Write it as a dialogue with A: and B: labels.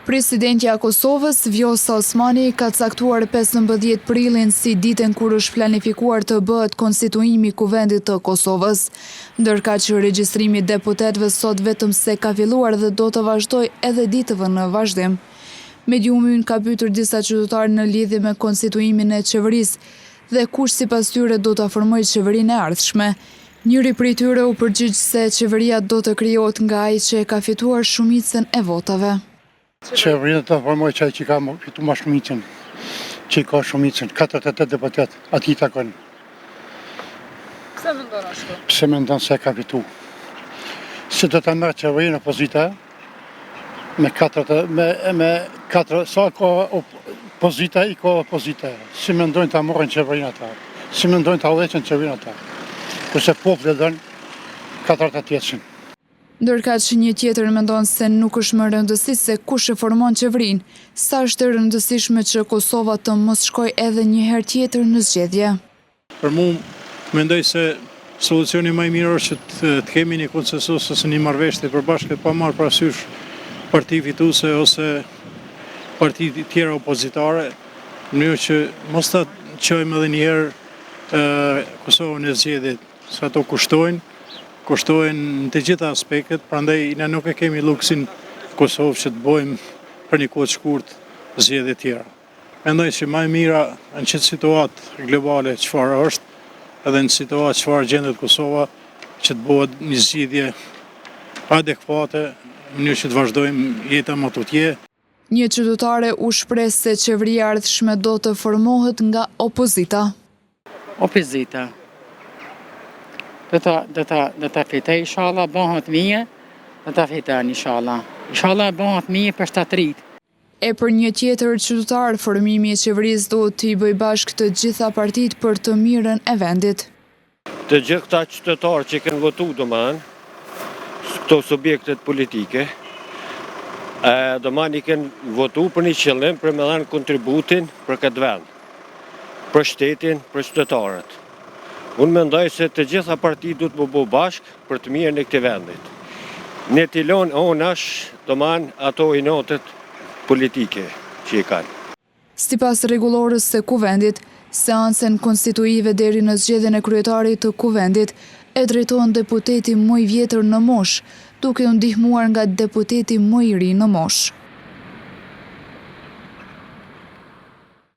A: Presidentja e Kosovës, Vjosa Osmani, ka caktuar 15 prilin si ditën kur është planifikuar të bëhet konstituimi i Kuvendit të Kosovës, ndërka që regjistrimi i deputetëve sot vetëm se ka filluar dhe do të vazhdojë edhe ditëve në vazhdim. Mediumi ka pyetur disa qytetarë në lidhje me konstituimin e qeverisë dhe kush sipas tyre do ta formojë qeverinë e ardhshme. Njëri prej tyre u përgjigj se qeveria do të krijohet nga ai që ka fituar shumicën e votave.
B: Qeveria të formoj që ka fitu ma shumicën, që ka shumicën, 48 deputet, ati i takon.
A: Pse mendon ashtu?
B: Pse mendon se ka fitu? Se do të merë qeverinë opozita, me 4, sa ka opozita, i ka opozita. Si mendojnë të amorën qeverinë ata, si mendojnë të aleqen qeverinë ata. Përse popë dhe dënë 48.
A: Ndërka që një tjetër mendon se nuk është më rëndësi se kush e formon qeverinë, sa është e rëndësishme që Kosova të mos shkojë edhe një herë tjetër në zgjedhje.
C: Për mua, mendoj se solucioni më i mirë është që të kemi një konsensus ose një marrëveshje të përbashkët pa marrë parasysh parti fituese ose parti tjera opozitare, në mënyrë që mos ta çojmë edhe një herë Kosovën e zgjedhjet, se ato kushtojnë në të gjitha aspektet, prandaj ne nuk e kemi luksin Kosovë që të bojmë për një kohë të shkurtë zgjedhje tjera. Mendoj që më e mira në çdo situatë globale çfarë është, edhe në situatë çfarë gjendet Kosova, që të bëhet një zgjidhje adekuate, në mënyrë që të vazhdojmë jeta më tutje.
A: Një qytetare u shpreh se qeveria e ardhshme do të formohet nga opozita.
D: Opozita. Do ta fitoj, inshallah, bëhet mirë, do ta fitojnë, inshallah. Inshallah, bëhet mirë për shtatëritë.
A: E për një tjetër qytetar, formimi i qeverisë do t'i bëjë bashkë të gjitha partitë për të mirën e vendit.
E: Të gjithë këta qytetarë që kanë votu këto subjektet politike, i kanë votu për një qëllim për me dhënë kontributin për këtë vend, për shtetin, për qytetarët. Unë mendoj se të gjitha partitë duhet të bëjnë bashkë për të mirën e këtij vendit. Ne t'i lënë onash, ato inotet politike që i kanë.
A: Sipas rregullorës së Kuvendit, seancën konstituive deri në zgjedhjen e kryetarit të Kuvendit e drejton deputeti më i vjetër në moshë, duke u ndihmuar nga deputeti më i ri në moshë.